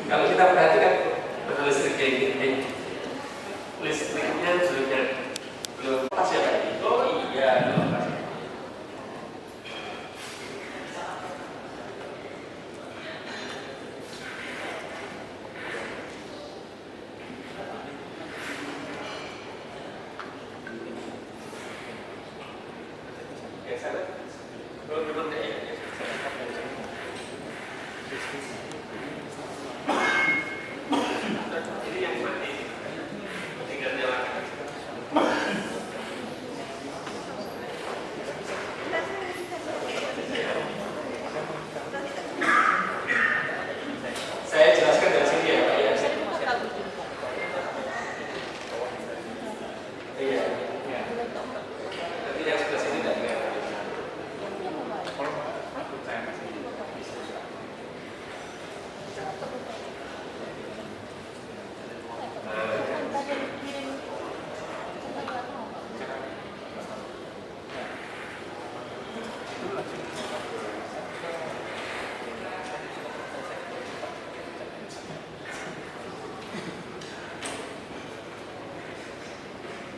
Kalau kita perhatikan listriknya ini, listriknya belum pas ya Pak? Oh iya, belum pas. Ya sana, belum ya. Ini yang mati, tinggal nyalakan. Saya jelaskan dari sini ya Pak ya. Iya. Nanti yang sebelah sini tidak kelihatan.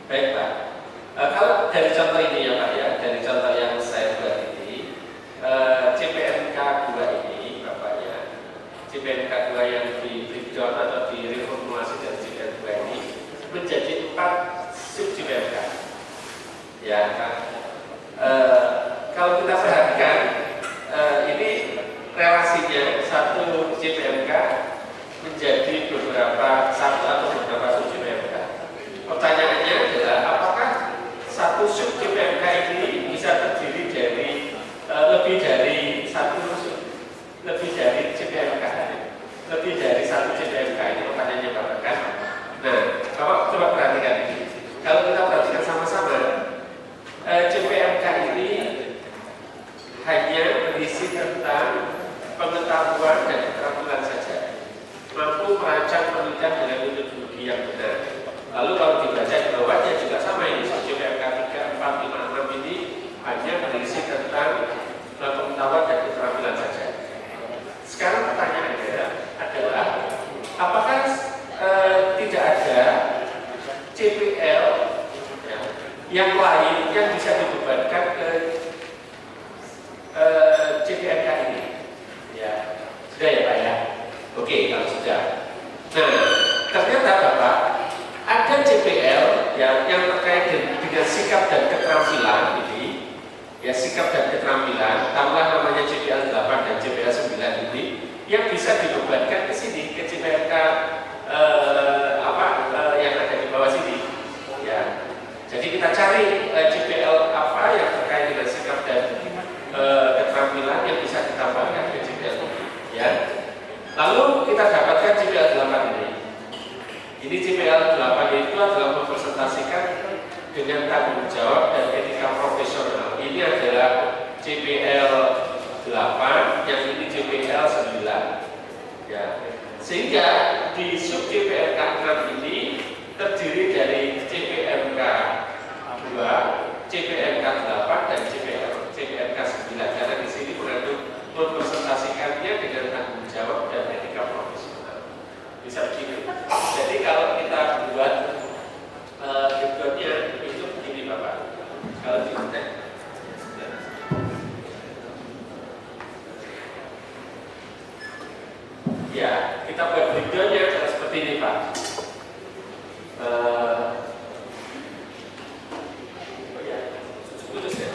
Baik Pak, kalau dari contoh ini ya Pak ya, dari contoh yang saya buat ini, CPNK 2 ini Bapak ya, CPNK 2 yang di breakdown atau direformulasi dari CPNK 2 ini menjadi 4 sub CPNK. Ya, kalau kita perhatikan ini relasinya satu CPNK menjadi beberapa satu atau beberapa sub CPNK. Pertanyaannya adalah apakah satu sub CPNK ini bisa terdiri dari lebih dari satu lebih dari CPNK, lebih dari satu CPNK? Ini pertanyaannya Bapak kan? Nah, Bapak coba perhatikan ini. Kalau kita perhatikan sama-sama, CPNK ini hanya berisi tentang pengetahuan dan keterampilan saja, mampu merancang penelitian dengan metodologi yang benar. Lalu kalau dibaca di bawahnya juga sama ini, CPNK 3, 4, 5, 6 ini hanya berisi tentang pengetahuan dan keterampilan saja. Sekarang pertanyaannya adalah apakah tidak ada CPL yang lain yang bisa dibebankan ke CPNK ini? Ya, sudah ya Pak ya? Oke, kalau sudah. Nah, ternyata Bapak ada CPL ya, yang terkait dengan sikap dan keterampilan ini, ya sikap dan keterampilan, tambah namanya CPL 8 dan CPL 9 ini, yang bisa dibebankan ke sini, ke CPNK yang ada di bawah sini. Ya, jadi kita cari CPL apa yang terkait dengan sikap dan keterampilan yang bisa ditambahkan ke CPL ini. Ya, lalu kita dapatkan CPL 8 ini. Ini CPL 8 itu adalah mempresentasikan dengan tanggung jawab dan etika profesional. Ini adalah CPL 8, yang ini CPL 9. Ya. Sehingga di sub CPNK 6 ini terdiri dari CPNK 2, CPNK 8 dan CPNK 9. Karena di sini mengandung mempresentasikannya dengan tanggung jawab dan etika profesional. Bisa begini. Jadi kalau kita buat breakdownnya itu begini Bapak. Kalau di ya, kita buat breakdownnya adalah seperti ini Pak. Putus ya.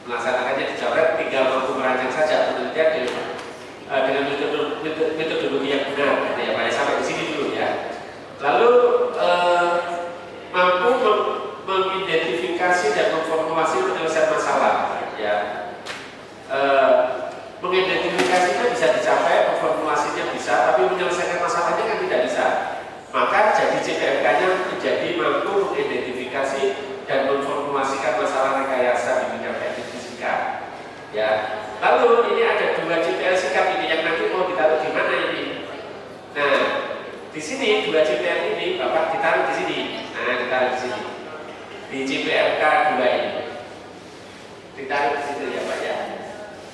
melaksanakannya di Jawa Barat, tinggal mampu merancang saja penelitian dengan metodologi yang benar, gitu ya Pak. Sampai di sini dulu ya. Lalu mampu mengidentifikasi dan memformulasi penyelesaian masalah, ya. Mengidentifikasinya bisa dicapai, memformulasinya bisa, tapi menyelesaikan masalahnya kan tidak bisa. Maka jadi CPMK-nya menjadi mampu mengidentifikasi dan memformulasikan masalah rekayasa di bidang teknik fisika. Ya. Lalu ini ada 2 CPL sikap ini yang nanti mau ditaruh di mana ini? Nah, di sini 2 CPL ini Bapak ditaruh di sini. Nah, ditaruh di sini. Di CPMK 2 ini. Ditaruh di situ ya Pak ya.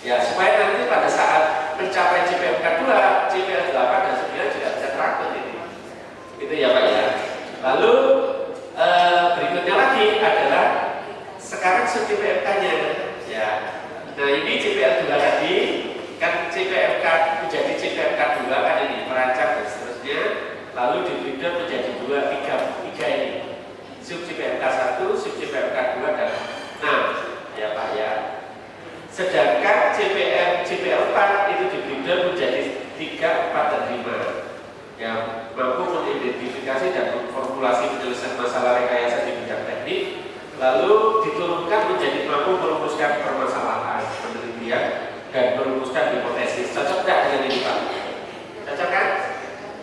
Ya, supaya nanti pada saat mencapai CPMK 2, CPL 8 dan 9 juga bisa teratur ini. Itu ya Pak ya. Lalu berikutnya lagi adalah sekarang CPMK-nya ya. Nah, ini CPL 2 tadi kan CPMK menjadi CPMK 2 kan ini merancang dan seterusnya, lalu di breakdown menjadi 3 ini. Sub CPMK 1, sub CPMK 2 dan ya Pak ya. Sedangkan CPL 4 itu di breakdown menjadi 3, 4 dan 5. Yang mampu mengidentifikasi dan memformulasi penyelesaian masalah rekayasa di bidang teknik, lalu diturunkan menjadi mampu merumuskan permasalahan penelitian dan merumuskan hipotesis. Cocok tidak dengan ini Pak? Cocok kan?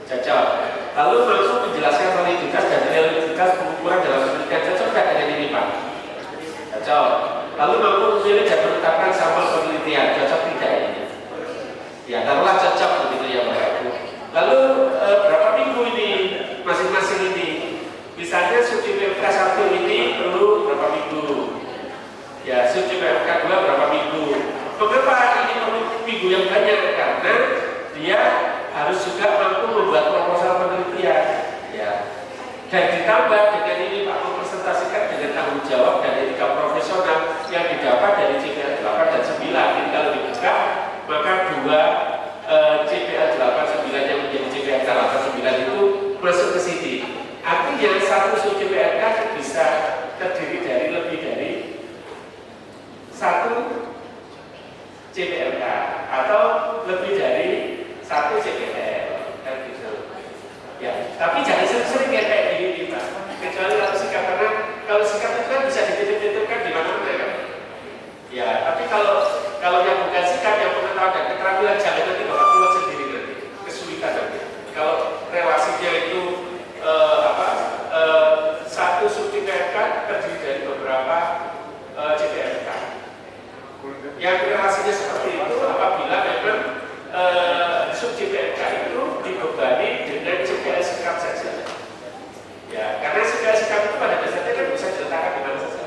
Cocok. Lalu mampu menjelaskan validitas dan realitas pengukuran dalam penelitian. Cocok tidak dengan ini Pak? Cocok. Lalu mampu memilih dan menetapkan sampel penelitian. Cocok tidak ini? Ya, taruhlah cocok begitu ya Bapak Ibu. Lalu berapa minggu ini masing-masing ini? Misalnya sub CPMK 1 ini perlu berapa minggu? Ya, sub CPMK 2 berapa minggu? Mengapa ini perlu minggu yang banyak? Karena dia harus juga mampu membuat proposal penelitian, ya. Dan ditambah dengan ini Pak mempresentasikan dengan tanggung jawab dan etika profesional yang didapat dari CPL 8 dan 9. Ini kalau dibuka maka 2 CPL 8 9 yang menjadi CPL 8 9 itu masuk ke sini. Artinya satu sub CPMK bisa terdiri dari lebih dari 1 CPMK atau lebih dari 1 CPL kan gitu. Ya, tapi jangan sering-sering ya kayak gini Pak. Kecuali kalau sikap, karena kalau sikap itu kan bisa dititip-titipkan di mana-mana kan. Ya, tapi kalau yang bukan sikap, yang pengetahuan dan keterampilan, jangan nanti Bapak keluar sendiri nanti, kesulitan nanti. Kalau relasinya itu satu sub CPMK terdiri dari beberapa CPMK. Yang relasinya seperti itu apabila memang sub CPMK itu dibebani dengan CPL sikap saja. Ya, karena CPL sikap itu pada dasarnya kan bisa diletakkan di mana saja.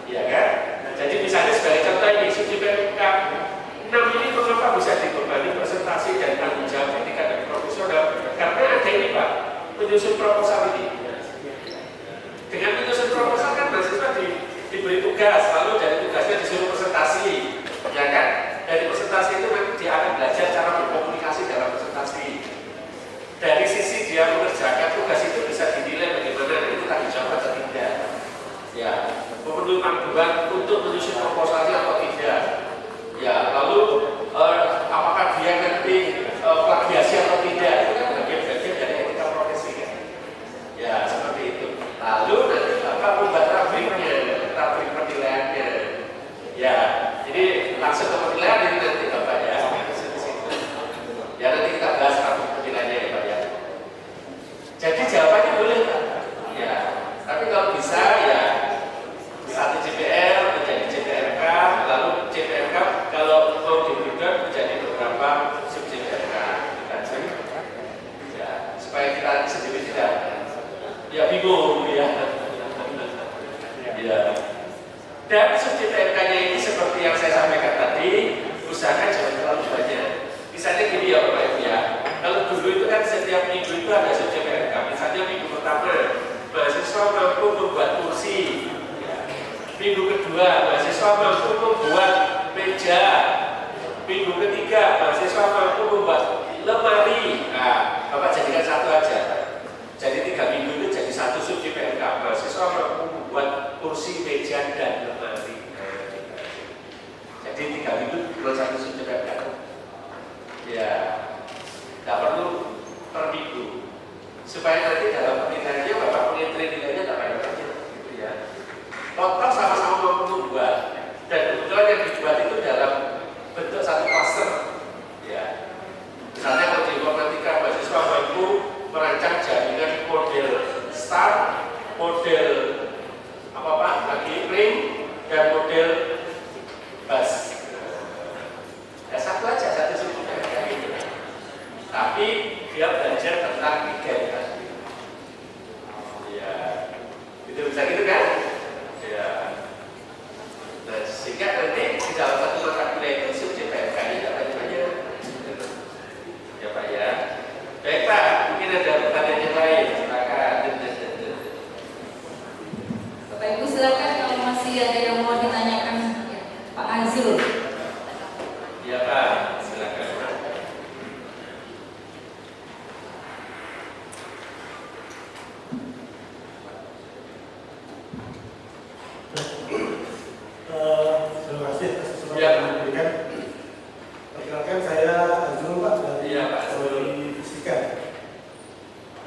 Ya kan? Jadi misalnya sebagai contoh ini sub CPMK 6 ini mengapa bisa dibebani presentasi dan tanggung jawab etika dan profesional? Karena ada ini Pak, menyusun proposal ini. Dengan menyusun proposal kan mahasiswa diberi tugas, lalu dari tugasnya disuruh presentasi, ya kan? Dari presentasi itu nanti dia akan belajar cara berkomunikasi dalam presentasi. Dari sisi dia mengerjakan tugas itu bisa dinilai bagaimana itu tanggung jawab atau tidak. Ya, memenuhi panggilan untuk menyusun proposalnya atau tidak. Ya, lalu apakah dia nanti plagiasi atau tidak? Itu kan bagian-bagian dari etika profesi kan. Ya, seperti itu. Lalu nanti Bapak membuat rubriknya, rubrik penilaiannya. Ya, jadi langsung ke penilaian ini nanti Bapak ya. Ya, nanti kita bahas rubrik penilaiannya ya Pak ya. Jadi jawabannya boleh Pak. Ya, tapi kalau bisa ya 1 CPL menjadi CPMK, lalu CPMK kalau mau diberikan menjadi beberapa sub CPMK. Ya, supaya kita sendiri tidak bingung ya. Ya. Dan sub CPMK-nya ini seperti yang saya sampaikan tadi, usahakan jangan terlalu banyak. Misalnya gini ya Bapak Ibu ya. Kalau dulu itu kan setiap minggu itu ada sub CPMK. Misalnya minggu pertama mahasiswa mampu membuat kursi. Minggu kedua mahasiswa mampu membuat meja. Minggu ketiga mahasiswa mampu membuat lemari. Nah, Bapak jadikan satu aja. Jadi 3 minggu itu jadi 1 sub CPMK. Mahasiswa mampu membuat kursi, meja dan lemari. Jadi 3 minggu kalau satu sujud kan, ya nggak perlu per minggu. Supaya nanti dalam penelitiannya bapak punya nilainya tak banyak aja, gitu ya. Total sama-sama mampu membuat, dan kebetulan yang dibuat itu dalam bentuk satu klaster, ya. Misalnya kalau di informatika mahasiswa mampu merancang jaringan model star, model lagi ring, dan model bus. Ya satu aja, satu sudut kayak gitu. Tapi dia belajar tentang 3 ya. Ya, itu bisa gitu kan? Ya. Nah, sehingga nanti di dalam satu mata kuliah itu subjek PMK-nya dapat banyak. Ya Pak ya. Baik Pak, mungkin ada pertanyaan yang lain. Silakan. Bapak Ibu silakan kalau masih ada yang mau ditanyakan Pak Azul. Ya Pak, silakan. Terima kasih atas kesempatan yang diberikan. Perkenalkan saya Azrul Pak dari Prodi Fisika.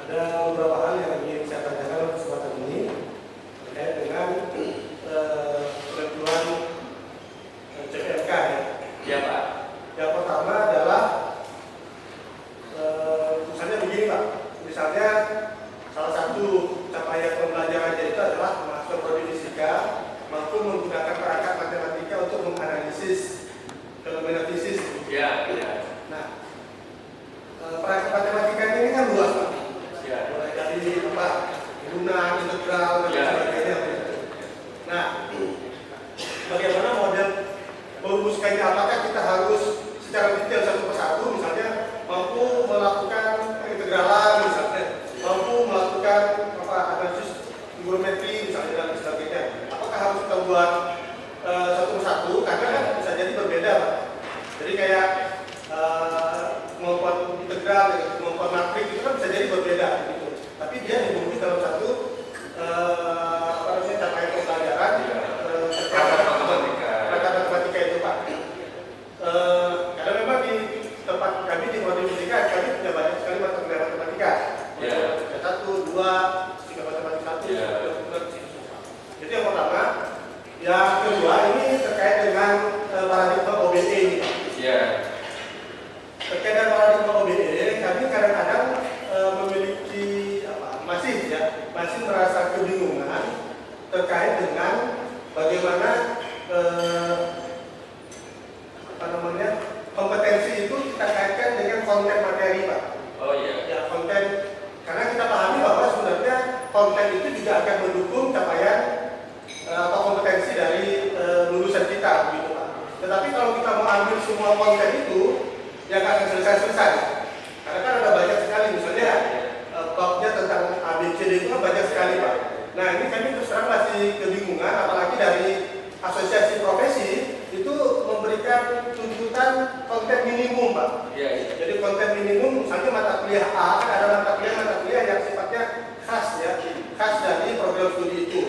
Ada beberapa hal yang ingin saya tanyakan kesempatan ini terkait dengan penentuan CPMK ya. Ya Pak. Yang pertama adalah misalnya begini Pak. Misalnya salah satu capaian pembelajarannya itu adalah masuk Prodi Fisika mampu menggunakan perangkat matematika untuk menganalisis fenomena fisik. Ya. Nah, perangkat matematika ini kan luas Pak. Ya. Mulai dari hubungan, integral dan sebagainya. Nah, bagaimana model merumuskannya? Apakah kita harus secara detail satu persatu, misalnya mampu melakukan integralan, misalnya mampu melakukan analisis trigonometri, misalnya dan sebagainya. Apakah harus kita buat satu persatu? Karena kan bisa jadi berbeda, Pak. Jadi kayak kemampuan integral, kemampuan matrik itu kan bisa jadi berbeda, gitu. Tapi dia dibuat dalam satu capaian pembelajaran perangkat matematika itu, Pak. Karena memang di tempat kami di Prodi Fisika kami punya banyak sekali mata kuliah matematika. Matematika 1, 2, 3 matematika 1. Itu yang pertama. Yang kedua ini terkait dengan paradigma OBE ini. Terkait dengan paradigma OBE, kami kadang-kadang memiliki masih merasa kebingungan terkait dengan bagaimana kompetensi itu kita kaitkan dengan konten materi, Pak. Oh iya. Ya, konten, karena kita pahami bahwa sebenarnya konten itu juga akan mendukung capaian atau kompetensi dari lulusan kita, begitu Pak. Tetapi kalau kita mau ambil semua konten itu, ya nggak akan selesai-selesai. Karena kan ada banyak sekali, misalnya babnya tentang ABCD itu kan banyak sekali, Pak. Nah ini kami terus terang masih kebingungan, apalagi dari asosiasi profesi itu memberikan tuntutan konten minimum, Pak. Jadi konten minimum, misalnya mata kuliah A, kan ada mata kuliah yang sifatnya khas ya, khas dari program studi itu.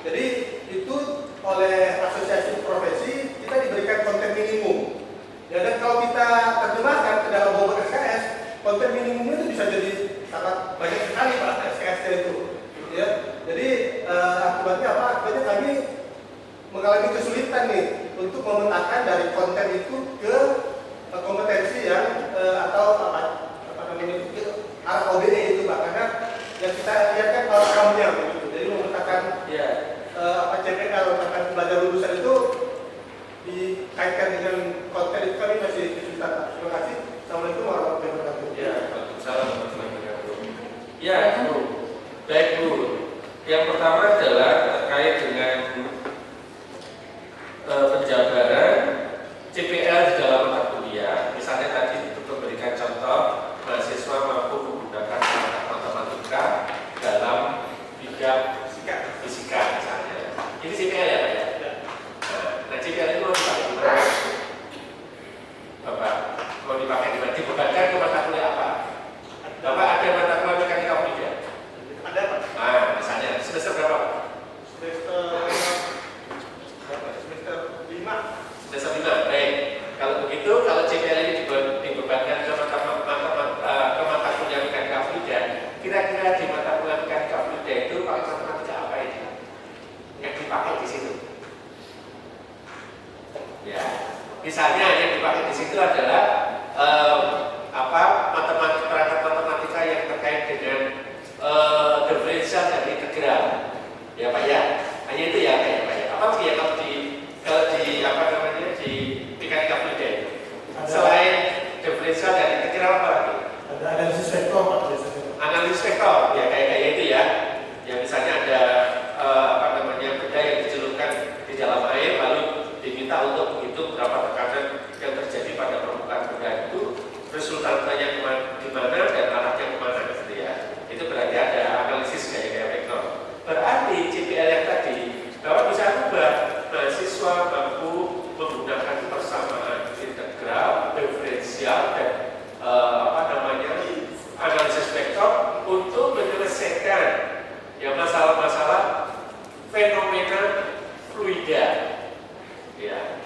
Jadi itu oleh asosiasi profesi kita diberikan konten minimum. Ya, dan kalau kita terjemahkan ke dalam bobot SKS, konten minimum itu bisa jadi sangat banyak sekali Pak SKS-nya itu. Ya. Jadi akibatnya apa? Akibatnya kami mengalami kesulitan nih untuk memetakan dari konten itu ke kompetensi yang atau arah OBE itu Pak. Karena yang kita lihat kan outcome-nya begitu. Jadi memetakan CPL atau belajar lulusan itu dikaitkan dengan konten itu kami masih kesulitan. Terima kasih. Assalamualaikum warahmatullahi wabarakatuh. Waalaikumsalam warahmatullahi wabarakatuh. Ya, Bu. Baik, Bu. Yang pertama adalah terkait dengan penjabaran CPL di dalam mata kuliah. Misalnya tadi untuk memberikan contoh, mahasiswa mampu menggunakan perangkat matematika dalam bidang fisika misalnya. Ini CPL ya Pak ya? Nah CPL itu mau dipakai di mana? Bapak mau dipakai di mana? Dibebankan ke mata kuliah apa? Bapak ada mata kuliah mekanika fluida? Ada Pak. Nah misalnya semester berapa? Semester 5. Semester 5. Baik. Kalau begitu, kalau JPL ini dibebankan ke mata kuliah mekanika fluida, kira-kira di mata kuliah mekanika fluida itu pakai matematika apa ini yang dipakai di situ? Ya, misalnya yang dipakai di situ adalah perangkat matematika yang terkait dengan diferensial dan integral, ya Pak ya. Hanya itu ya Pak ya. Apa sih ya kalau di apa namanya di mekanika fluida itu? Selain diferensial dan integral apa lagi? Ada analisis vektor Pak biasanya. Analisis vektor, ya kayak itu ya. Ya misalnya ada benda yang dicelupkan di dalam air lalu diminta untuk menghitung berapa tekanan yang terjadi pada permukaan benda itu, resultantanya di mana dan arahnya kemana gitu ya. Itu berarti ada analisis kayak vektor. Berarti JPL yang tadi bahwa bisa ubah mahasiswa mampu menggunakan persamaan integral, diferensial dan analisis vektor untuk menyelesaikan ya masalah-masalah fenomena fluida, ya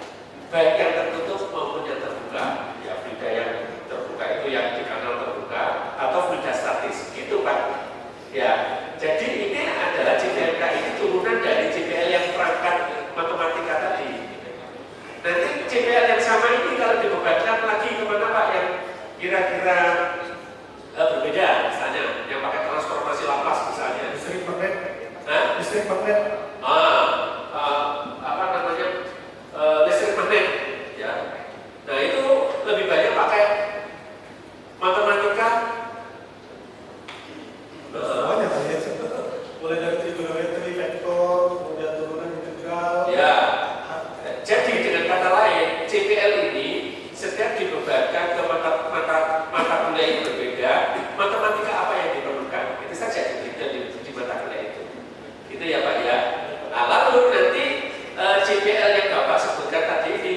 baik yang tertutup maupun yang terbuka. Ya fluida yang terbuka itu yang di kanal terbuka atau fluida statis, gitu Pak. Ya, jadi ini adalah JPLK ini turunan dari JPL yang perangkat matematika tadi. Nanti JPL yang sama ini kalau dibebankan lagi kemana Pak yang kira-kira berbeda, misalnya yang pakai transformasi Laplace misalnya. Listrik magnet. Hah? Listrik magnet. Listrik magnet. Ya. Nah itu lebih banyak pakai matematika. Semuanya kan ya. Mulai dari trigonometri, vektor, kemudian turunan integral. Ya. Jadi dengan kata lain, JPL ini setiap dibebankan ke mata kuliah yang berbeda, matematika apa yang diperlukan, itu saja di mata kuliah itu. Itu ya Pak ya. Nah lalu nanti JPL yang Bapak sebutkan tadi ini,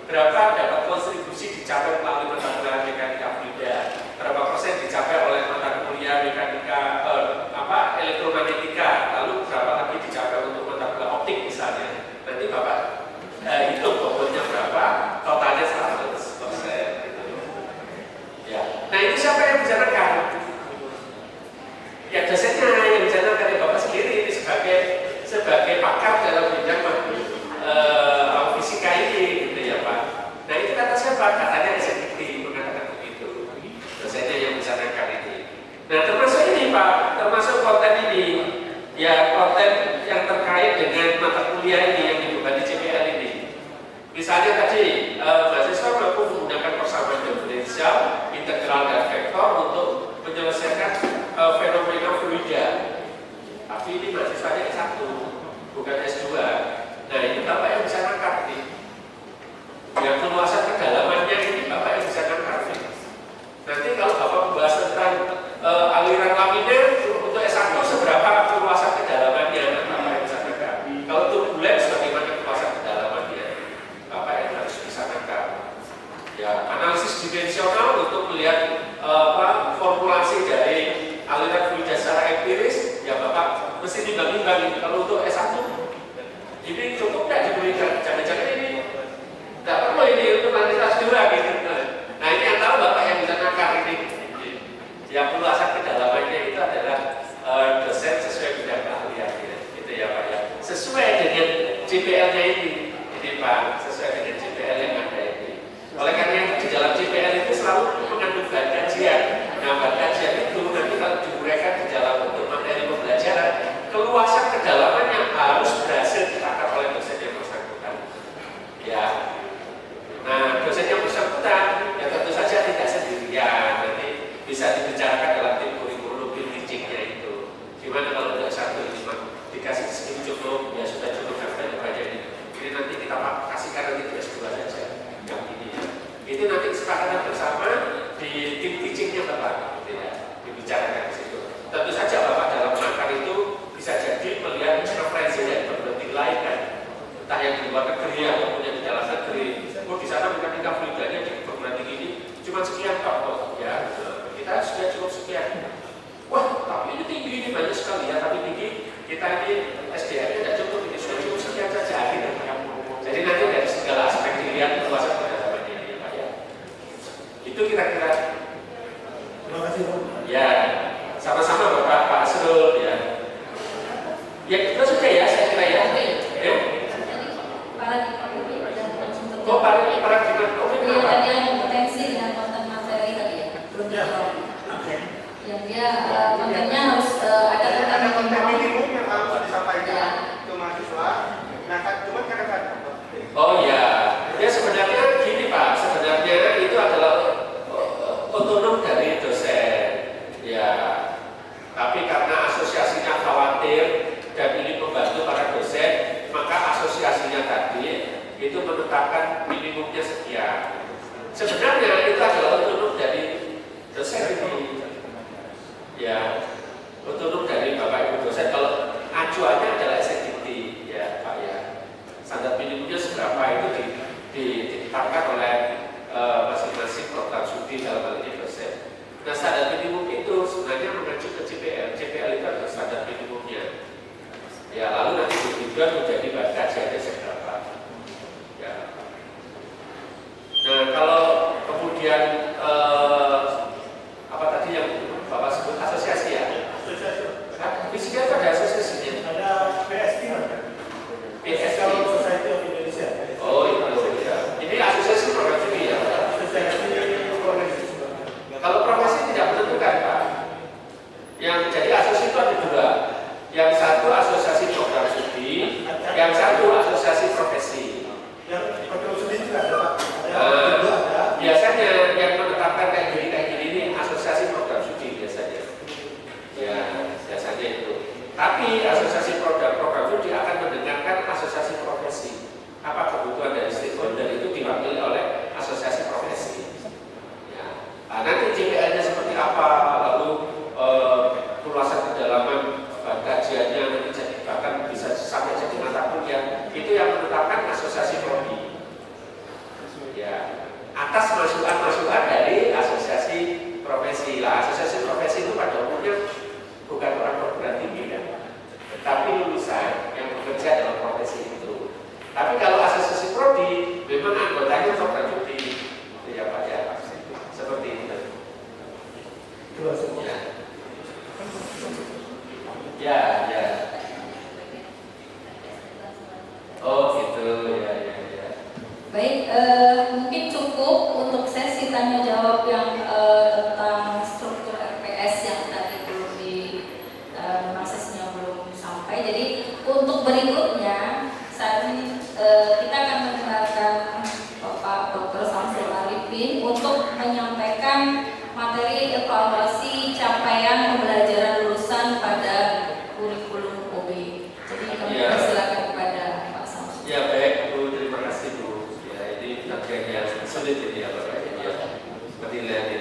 berapa dapat kontribusi dicapai melalui mata kuliah mekanika fluida, berapa persen dicapai oleh mata kuliah mekanika elektromagnetika, lalu berapa lagi dicapai untuk mata kuliah optik misalnya. Nanti Bapak hitung bobotnya berapa, totalnya 100%. Ya. Nah itu siapa yang bicarakan? Ya dosennya yang bicarakan, ya Bapak sendiri ini sebagai pakar dalam bidang fisika ini, gitu ya Pak. Nah itu kata siapa? Katanya SMIT mengatakan begitu. Dosennya yang bicarakan ini. Nah termasuk ini Pak, termasuk konten ini, ya konten yang terkait dengan mata kuliah ini yang dibebani JPL ini. Misalnya tadi mahasiswa mampu menggunakan persamaan diferensial, integral dan vektor untuk menyelesaikan fenomena fluida. Tapi ini mahasiswanya S1, bukan S2. Nah ini Bapak yang bisa nangkap nih. Yang keluasan kedalamannya ini Bapak yang bisa nangkap nih. Nanti kalau Bapak membahas tentang aliran laminar untuk S1 seberapa keluasan kedalamannya, Bapak yang bisa nangkap. Kalau turbulens bagaimana keluasan kedalamannya, Bapak yang harus bisa nangkap. Ya, analisis dimensional untuk melihat formulasi dari aliran fluida secara empiris, ya Bapak mesti timbang-timbang. Kalau untuk S1 ini cukup tidak diberikan, jangan-jangan ini tidak perlu ini untuk nanti S2 gitu. Nah ini antara Bapak yang bisa nangkap ini. Yang keluasan kedalamannya itu adalah dosen sesuai bidang keahliannya, gitu ya Pak ya. Sesuai dengan JPL-nya ini Pak, sesuai dengan JPL yang ada ini. Oleh karena itu di dalam JPL itu selalu mengandung bahan kajian. Nah bahan kajian itu nanti kalau diuraikan di dalam bentuk materi pembelajaran, keluasan kedalamannya harus berhasil ditangkap oleh dosen yang bersangkutan. Ya. Nah dosen yang bersangkutan ya tentu saja tidak sendirian, nanti bisa dibicarakan dalam tim kurikulum teachingnya itu. Gimana kalau tidak satu ini dikasih segini cukup, ya sudah cukup katanya banyak ini. Ini nanti kita kasihkan nanti di S2 saja yang ini ya. Itu nanti kesepakatan bersama di tim teachingnya Bapak, gitu ya, dibicarakan di situ. Tentu saja Bapak dalam makar itu bisa jadi melihat referensi dari berbagai lain kan, entah yang di luar negeri ataupun yang di dalam negeri. Pak Budi dan langsung terjawab. Oh, paradigma COVID Iya, apa? tadi yang kompetensi dengan konten materi tadi ya. Belum dijawab. Yang dia kontennya harus ada Ada konten konten minimum yang harus disampaikan ke mahasiswa. Nah, cuma kadang-kadang Oh ya, ya sebenarnya gini Pak, sebenarnya itu adalah otonom dari dosen, ya. Tapi karena asosiasinya khawatir dan ini membantu para dosen, maka asosiasinya tadi itu menetapkan minimumnya sekian. Sebenarnya itu adalah otonom dari dosen ini, ya. Otonom dari Bapak Ibu dosen. Kalau acuannya adalah SNDT, ya Pak ya. Standar minimumnya seberapa itu ditetapkan oleh masing-masing program studi dalam hal ini dosen. Nah, standar minimum itu sebenarnya mengacu ke CPL. CPL itu adalah standar minimumnya. Ya, lalu nanti dibuat menjadi kajiannya seberapa. Ya. Nah, kalau kemudian apa tadi yang Bapak sebut asosiasi ya? Di sini ada asosiasinya. ada PSI, PSI. Physical Society of Indonesia. Oh, itu ya. Ini asosiasi program studi ya. Kalau profesi tidak menentukan Pak. Yang jadi asosiasi itu ada dua. Yang satu asosiasi program studi, yang satu asosiasi profesi. Yang program studi juga ada Pak. Biasanya yang menetapkan kayak gini ini asosiasi program studi biasanya. Ya, biasanya itu. Tapi asosiasi program studi akan mendengarkan asosiasi profesi. Apa kebutuhan dari stakeholder itu diwakili oleh asosiasi profesi. Ya. Nah, nanti JPL-nya seperti apa, lalu luasan kedalaman kajiannya nanti jadi bahkan bisa sampai jadi mata kuliah, itu yang menetapkan asosiasi prodi. Ya, atas masukan-masukan dari asosiasi profesi. Lah, asosiasi profesi itu pada umumnya bukan orang perguruan tinggi kan, tetapi lulusan yang bekerja dalam profesi itu. Tapi kalau asosiasi prodi, memang anggotanya program studi, itu ya Pak ya, seperti itu. Ya, ya. Oh gitu, ya. Baik, mungkin cukup untuk sesi tanya jawab yang tentang struktur RPS yang tadi belum aksesnya belum sampai. Jadi untuk berikutnya saat ini kita akan mendengarkan Bapak Dr. Samsul Arifin untuk menyampaikan materi evaluasi capaian pembelajaran lulusan pada kurikulum OB. Jadi kami persilakan kepada Pak Samsul. Ya baik Bu, terima kasih Bu. Ya ini bagian yang sulit ini ya Bapak ya. Penilaian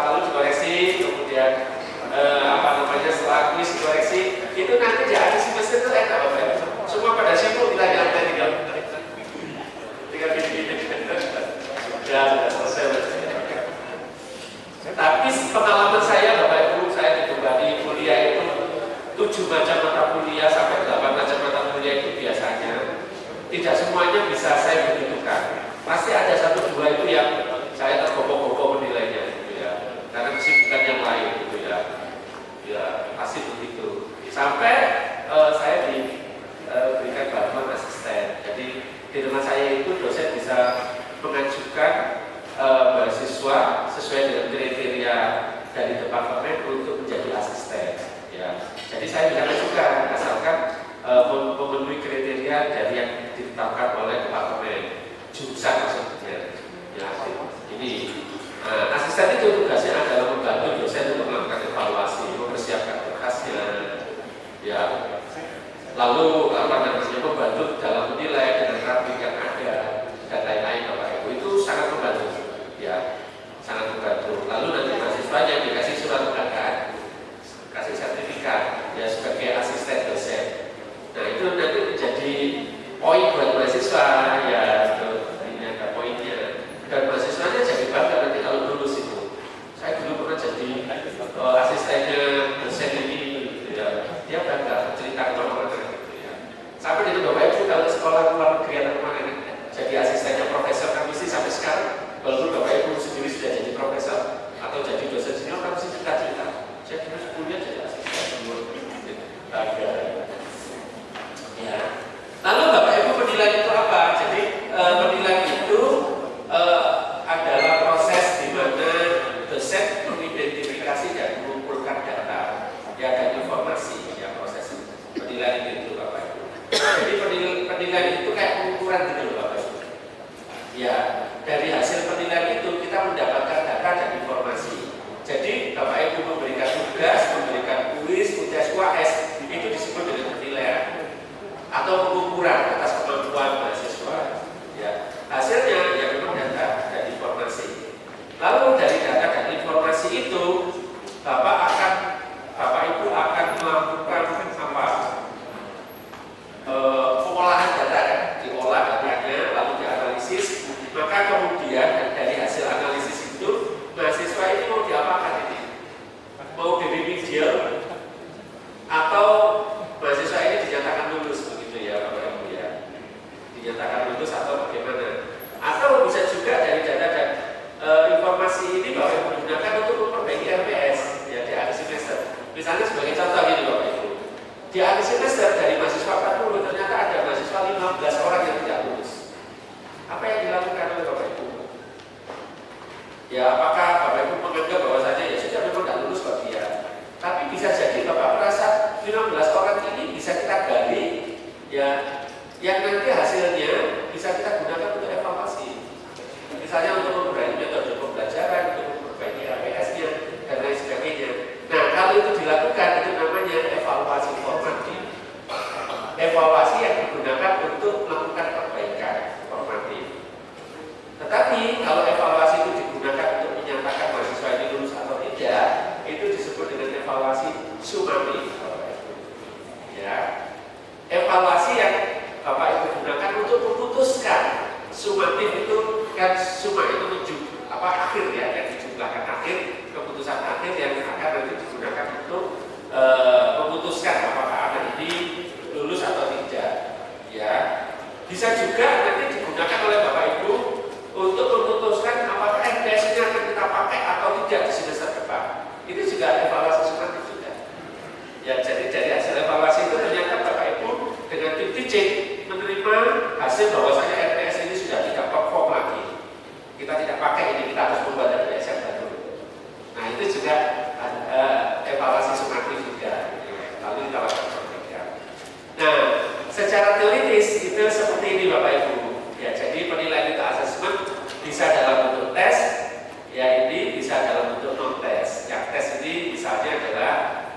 lalu dikoreksi, kemudian setelah kuis dikoreksi, itu nanti di akhir semester itu enak Bapak Ibu. Semua pada sibuk, kita nyantai tinggal gini-gini. Ya sudah selesai. Tapi pengalaman saya Bapak Ibu, saya dibebani kuliah itu 7 macam mata kuliah sampai 8 macam mata kuliah itu biasanya tidak semuanya bisa saya begitukan. Pasti ada 1-2 itu yang saya tergopoh-gopoh menilainya gitu ya. Karena kesibukan yang lain gitu ya. Ya pasti begitu. Sampai saya diberikan bantuan asisten. Jadi di tempat saya itu dosen bisa mengajukan mahasiswa sesuai dengan kriteria dari departemen untuk menjadi asisten. Ya, jadi saya bisa mengajukan asalkan memenuhi kriteria dari yang ditetapkan oleh departemen jurusan maksudnya. Ya, ini asisten itu tugasnya adalah membantu dosen untuk melakukan evaluasi, mempersiapkan berkasnya, ya. Lalu membantu dalam menilai dengan grafik yang ada dan lain-lain Bapak Ibu, itu sangat membantu, ya, sangat membantu. Lalu nanti mahasiswanya dikasih surat penghargaan, kasih sertifikat, ya sebagai asisten dosen. Nah itu nanti menjadi poin buat mahasiswa, ya, ini ada poinnya. Dan mahasiswanya jadi bangga nanti kalau lulus itu. Saya dulu pernah jadi asistennya dosen ini, gitu ya. Dia bangga cerita kemana-mana. Sampai dengan Bapak Ibu kalau sekolah luar negeri atau kemana jadi asistennya profesor kan mesti sampai sekarang walaupun Bapak Ibu sendiri sudah jadi profesor atau jadi dosen senior kan mesti cerita-cerita saya dulu kuliah jadi asisten senior ya. Lalu Bapak Ibu penilaian itu apa? Jadi penilaian itu adalah proses di mana dosen mengidentifikasi dan mengumpulkan data ya dan informasi ya proses penilaian itu Bapak Ibu. Jadi penilaian itu kayak pengukuran gitu loh Bapak Ibu. Ya, dari hasil penilaian itu kita mendapatkan data dan informasi. Jadi Bapak Ibu memberikan tugas, memberikan kuis, UTS, itu disebut dengan penilaian atau pengukuran atas kemampuan mahasiswa. Ya, hasilnya ya memang data dan informasi. Lalu dari data dan informasi itu Bapak Ibu akan melakukan apa? Pengolahan data kan, diolah datanya lalu dianalisis, maka kemudian dari hasil analisis itu mahasiswa ini mau diapakan ini? Mau diremedial atau mahasiswa ini dinyatakan lulus begitu ya Bapak Ibu ya? Dinyatakan lulus atau bagaimana? Atau bisa juga dari data dan informasi ini Bapak Ibu gunakan untuk memperbaiki RPS ya di akhir semester. Misalnya sebagai contoh ini Bapak Ibu. Di akhir semester dari mahasiswa 40 ternyata ada mahasiswa 15 orang yang tidak lulus. Apa yang dilakukan oleh Bapak Ibu? Ya apakah Bapak Ibu menganggap bahwasanya ya sudah memang tidak lulus kok dia. Tapi bisa jadi Bapak merasa 15 orang ini bisa kita gali ya yang nanti hasilnya bisa kita gunakan untuk evaluasi. Misalnya untuk memperbaiki metode pembelajaran, untuk memperbaiki RPS-nya dan lain sebagainya. Nah kalau itu dilakukan itu namanya evaluasi formatif. Evaluasi yang digunakan untuk melakukan perbaikan formatif. Tetapi kalau evaluasi itu digunakan untuk menyatakan mahasiswa ini lulus atau tidak, itu disebut dengan evaluasi sumatif. Ya, evaluasi yang Bapak Ibu gunakan untuk memutuskan. Sumatif itu kan suma itu akhir ya, yang dijumlahkan akhir, keputusan akhir yang akan nanti digunakan untuk memutuskan apakah anak ini lulus atau tidak. Ya, bisa juga nanti digunakan oleh Bapak Ibu untuk memutuskan apakah MTS-nya akan kita pakai atau tidak di semester depan. Itu juga evaluasi sumatif juga. Ya, jadi dari hasil evaluasi itu ternyata Bapak Ibu dengan tim teaching menerima hasil bahwasanya MTS ini sudah tidak perform lagi. Kita tidak pakai ini, kita harus membuat MTS yang baru. Nah, itu juga evaluasi sumatif juga. Lalu kita lakukan perbaikan. Nah, secara teoritis itu seperti ini Bapak Ibu. Ya, jadi penilaian itu asesmen bisa dalam bentuk tes, ya ini bisa dalam bentuk non tes. Yang tes ini misalnya adalah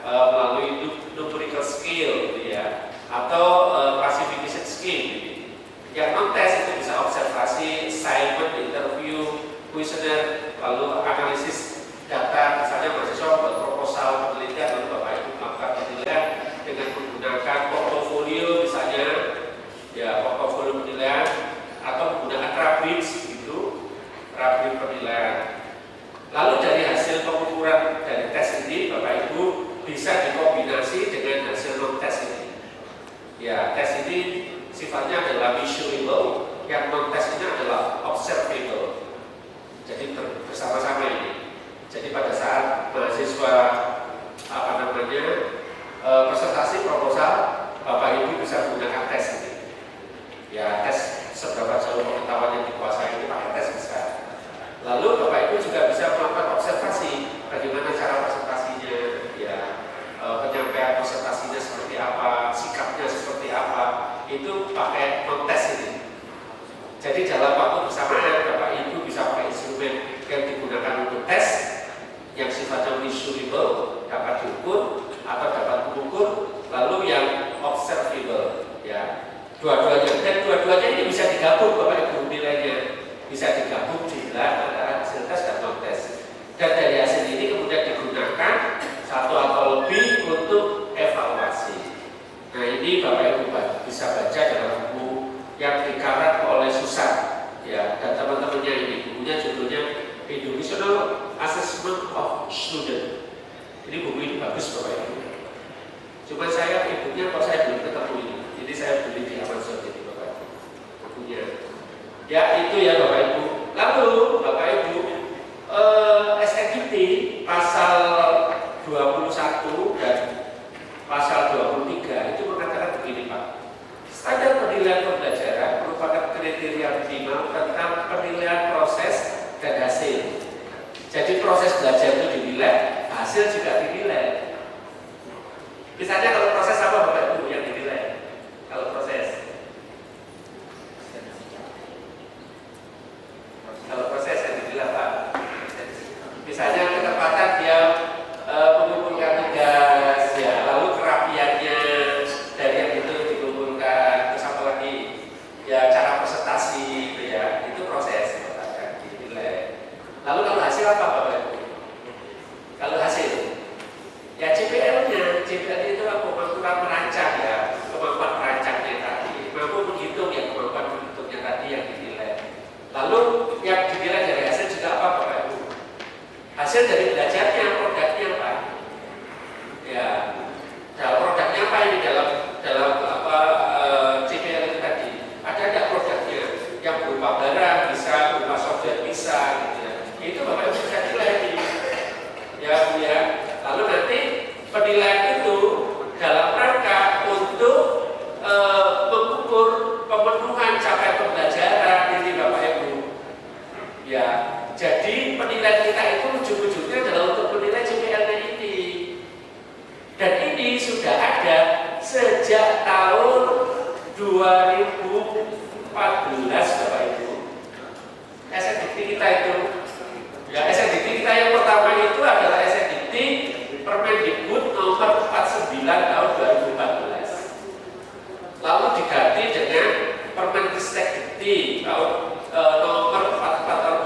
melalui numerical skill, gitu ya, atau classification skill. Yang non tes itu bisa observasi, assignment, interview, questionnaire, lalu analisis data bisa dikombinasi dengan hasil non-tes ini. Ya, tes ini sifatnya adalah measurable, yang non-tes ini adalah observable. Jadi bersama-sama ini. Jadi pada saat mahasiswa presentasi proposal, Bapak Ibu bisa menggunakan tes ini. Ya, tes seberapa jauh pengetahuan yang dikuasai ini pakai tes bisa. Lalu Bapak Ibu juga bisa melakukan observasi bagaimana cara presentasinya, ya, penyampaian presentasinya seperti apa, sikapnya seperti apa, itu pakai non-tes ini. Jadi dalam waktu bersamaan Bapak Ibu bisa pakai instrumen yang digunakan untuk tes yang sifatnya measurable, dapat diukur atau dapat mengukur, lalu yang observable, ya. Dua-duanya ini bisa digabung Bapak Ibu, nilainya bisa digabung jumlah antara hasil tes dan non-tes. Dan dari hasil ini kemudian digunakan satu atau lebih untuk evaluasi. Nah, ini Bapak Ibu bisa baca dalam buku yang dikarang oleh Susan, ya, dan teman-temannya ini. Bukunya judulnya Educational Assessment of Student. Ini buku ini bagus Bapak Ibu. Cuma saya ibunya kok saya belum ketemu ini. Jadi saya beli di Amazon ini Bapak Ibu. Bukunya. Ya itu ya Bapak Ibu. Lalu Bapak Ibu, SNDT pasal 21 dan pasal 23 itu mengatakan begini Pak. Standar penilaian pembelajaran merupakan kriteria minimal tentang penilaian proses dan hasil. Jadi proses belajar itu dinilai, hasil juga dinilai. Misalnya kalau proses apa Bapak Ibu yang dinilai? Kalau proses yang dinilai Pak. Misalnya ketepatan dia mengumpulkan tugas, ya, lalu kerapiannya dari yang itu dikumpulkan, terus apa lagi? Ya, cara presentasi gitu ya, itu proses akan dinilai. Lalu kalau hasil apa Bapak Ibu? Kalau hasil, ya CPL-nya itu kemampuan merancang, ya, kemampuan merancangnya tadi, mampu menghitung ya, kemampuan menghitungnya tadi yang dinilai. Lalu yang dinilai dari hasil juga apa Bapak Ibu? Hasil dari belajarnya, produknya apa? Ya, produknya apa ini dalam CPL itu tadi? Ada nggak produknya yang berupa barang bisa, berupa software bisa, gitu ya? Itu Bapak Ibu bisa nilai ini, ya Bu ya. Lalu nanti penilaian itu dalam rangka untuk mengukur pemenuhan capaian pembelajaran ini Bapak Ibu. Ya, jadi penilaian kita itu ujung-ujungnya adalah untuk menilai CPL-nya ini. Dan ini sudah ada sejak tahun 2014 Bapak Ibu. SNDT kita itu, ya SNDT kita yang pertama itu adalah SNDT Permendikbud nomor 49 tahun 2014. Lalu diganti dengan Permendikbud tahun nomor 44 tahun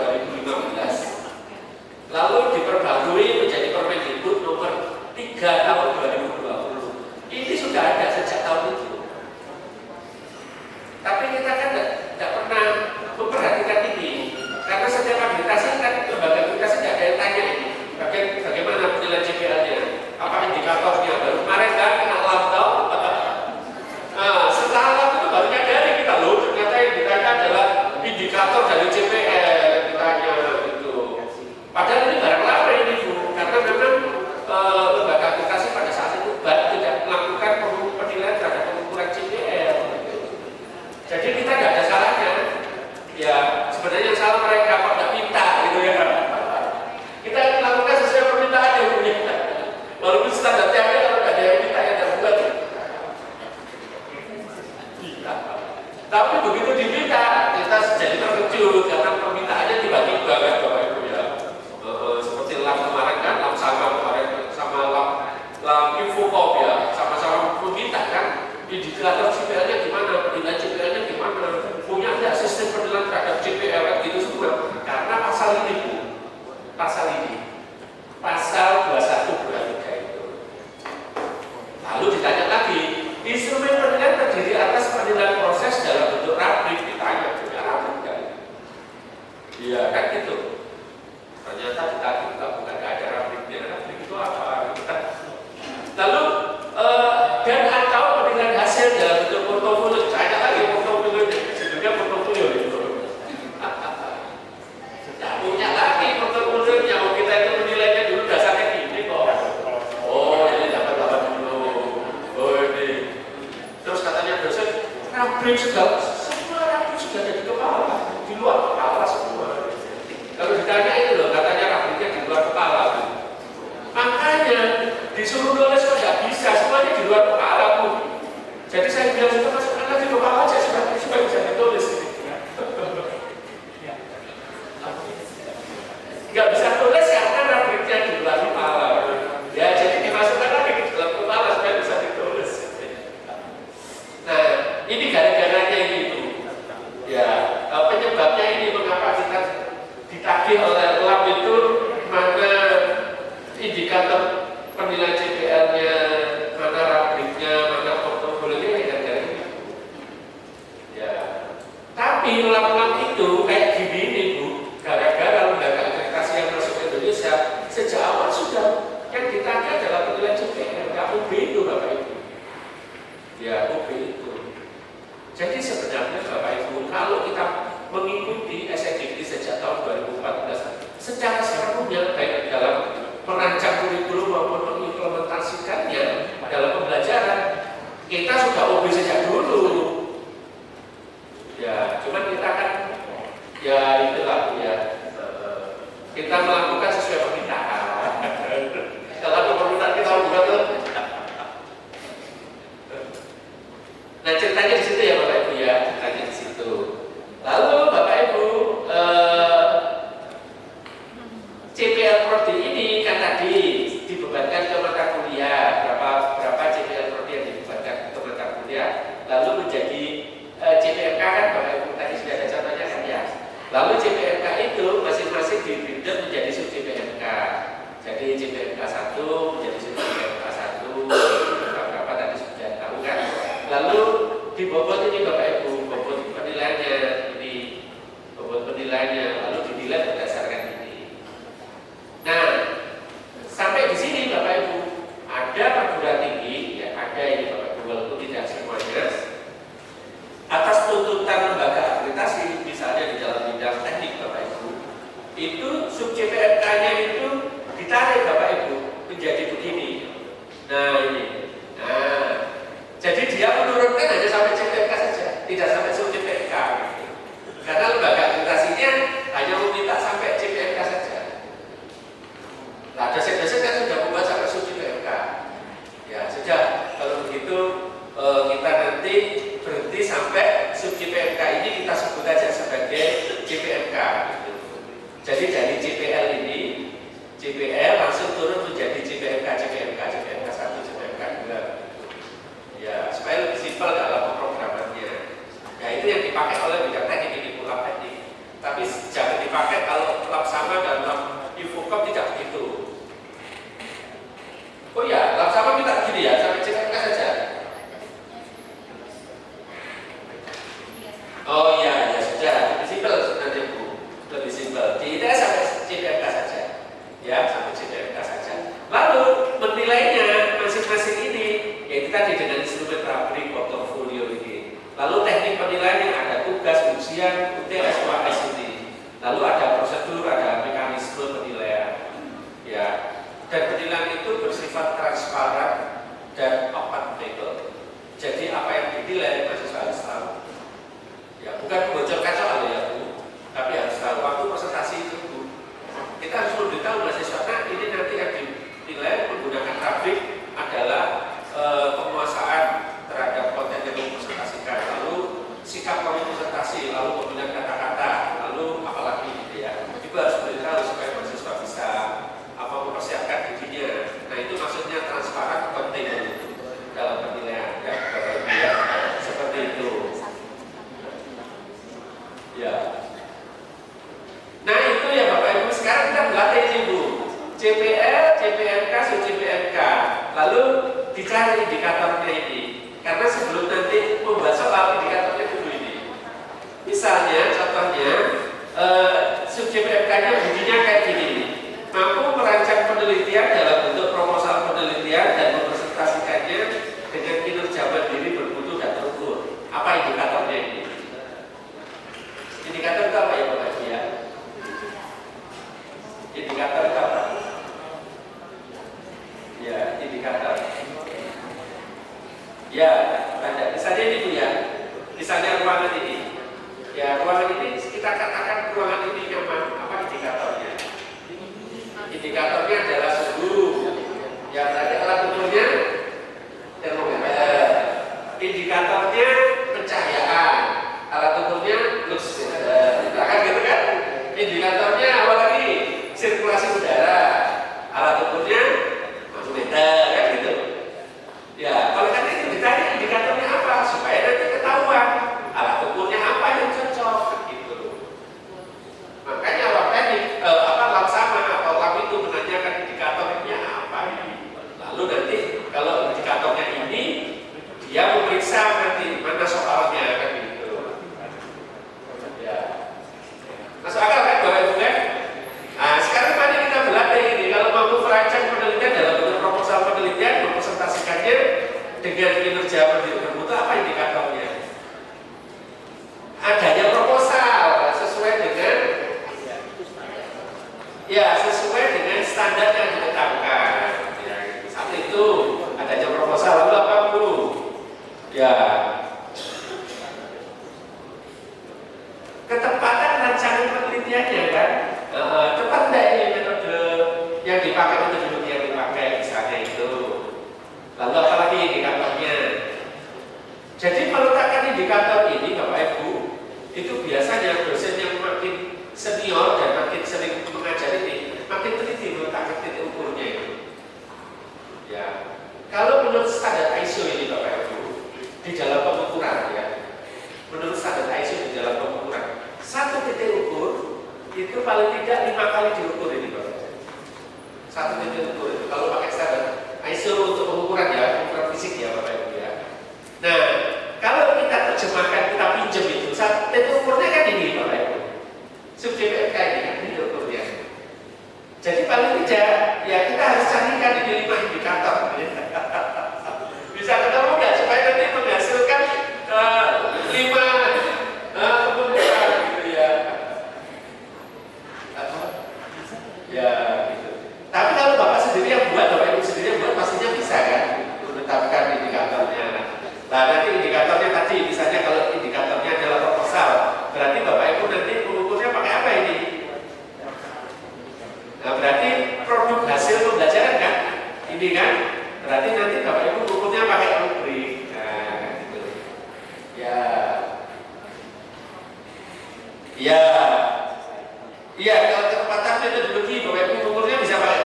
2015. Lalu diperbarui menjadi Permendikbud nomor 3 tahun 2020. Ini sudah ada sejak tahun itu. Tapi kita kan tidak pernah memperhatikan ini, karena setiap akreditasi kan lembaga akreditasi makanya disuruh nulis kok nggak bisa, semuanya di luar kepala Bu. Jadi saya bilang kita masukkan lagi ke kepala aja supaya bisa ditulis. Nggak bisa tulis karena rubriknya di luar kepala. Ya, jadi dimasukkan lagi ke dalam kepala supaya bisa ditulis. Nah, ini gara-garanya gitu. Ya, penyebabnya ini mengapa kita ditagih oleh lab itu mana indikator penilaian CPL-nya, mana rubriknya, mana portofolionya gara-gara ini. Ya, tapi lab-lab itu kayak gini nih Bu, gara-gara lembaga akreditasi yang masuk ke Indonesia sejak awal sudah yang ditagih adalah penilaian CPL, nggak UB itu Bapak Ibu. Ya, UB itu. Jadi sebenarnya Bapak Ibu, kalau kita mengikuti SNDT sejak tahun 2014 secara sepenuhnya baik dalam merancang kurikulum maupun mengimplementasikannya dalam pembelajaran, kita sudah OB sejak dulu. Ya, cuman kita kan ya itulah ya kita melakukan sesuai permintaan. Kalau permintaan kita bukan tuh. Nah ceritanya di situ ya Bapak Ibu ya, ceritanya di situ. Lalu Bapak Ibu, CPL Prodi ini kan tadi dibebankan ke mata kuliah, berapa CPL Prodi yang dibebankan ke mata kuliah, lalu menjadi CPMK kan Bapak Ibu tadi sudah ada contohnya kan ya. Lalu CPMK itu masing-masing di-breakdown menjadi sub CPMK. Jadi CPMK 1 menjadi sub CPMK 1, berapa tadi sudah tahu kan. Lalu dibobot ini Bapak Ibu, bobot penilaiannya ini, bobot penilaiannya, lalu dinilai berdasarkan ini. Nah, sampai di sini Bapak Ibu, ada perguruan tinggi, ya ada ini Bapak Ibu, walaupun tidak semuanya, atas tuntutan lembaga akreditasi, misalnya di dalam bidang teknik Bapak Ibu, itu sub CPMK-nya itu ditarik Bapak Ibu menjadi begini. Nah ini, nah. Jadi dia menurunkan hanya sampai CPMK saja, tidak sampai sub CPMK. Karena lembaga akreditasinya hanya meminta sampai CPMK saja. Nah, dosen-dosen kan sudah membuat sampai sub CPMK. Ya sudah, kalau begitu kita nanti berhenti sampai sub CPMK ini kita sebut aja sebagai CPMK. Gitu. Jadi dari CPL ini, CPL langsung turun menjadi CPMK, CPMK 1, CPMK 2. Ya, supaya lebih simpel dalam pemrogramannya. Ya, itu yang dipakai oleh bidang teknik ini, lab teknik. Tapi jangan dipakai kalau lab sama dan lab Infocom tidak begitu. Oh ya, lab sama minta begini ya, sampai CPMK saja. Oh iya, ya sudah, lebih simpel sebenarnya Bu, lebih simpel. Tidak sampai CPMK saja, ya sampai CPMK saja. Lalu menilainya masing-masing ini. Yaitu tadi dengan instrumen rubrik portofolio ini. Lalu teknik penilaiannya ada tugas, ujian, UTS, UAS ini. Lalu ada prosedur, ada mekanisme penilaian. Ya, dan penilaian itu bersifat transparan dan open table. Jadi apa yang dinilai mahasiswa harus tahu. Ya, bukan membocorkan soal ya Bu, tapi harus tahu waktu presentasi itu Bu. Kita harus memberitahu mahasiswa, nah ini nanti yang dinilai menggunakan rubrik adalah penguasaan terhadap konten yang dipresentasikan, lalu sikap presentasi, lalu pemilihan kata-kata, lalu apalagi gitu ya. Juga harus beritahu supaya mahasiswa bisa mempersiapkan dirinya. Nah itu maksudnya transparan penting dalam penilaian ya, Bapak Ibu ya, seperti itu. Ya. Nah itu ya Bapak Ibu. Sekarang kita berlatih ini Bu. CPL, CPMK, sub-CPMK. Lalu dicari indikatornya ini. Karena sebelum nanti membuat soal indikatornya dulu ini. Misalnya, contohnya, sub-CPMK-nya bunyinya kayak gini. Mampu merancang penelitian dalam bentuk proposal penelitian dan mempresentasikannya dengan kinerja mandiri bermutu dan terukur. Apa indikatornya ini? Indikator itu apa ya Bapak Ibu ya? Indikator itu apa? Ya, indikator. Ya, ada. Misalnya ini Bu ya. Misalnya ruangan ini. Ya, ruangan ini kita katakan ruangan ini nyaman. Apa indikatornya? Indikatornya adalah suhu, Lalu apalagi indikatornya? Jadi meletakkan indikator ini Bapak Ibu, itu biasanya dosen yang makin senior dan makin sering mengajar ini makin teliti meletakkan titik ukurnya itu. Ya, kalau menurut standar ISO ini Bapak Ibu, di dalam pengukuran ya, menurut standar ISO di dalam pengukuran, satu titik ukur itu paling tidak 5 kali diukur ini Bapak. Satu titik ukur itu. Kalau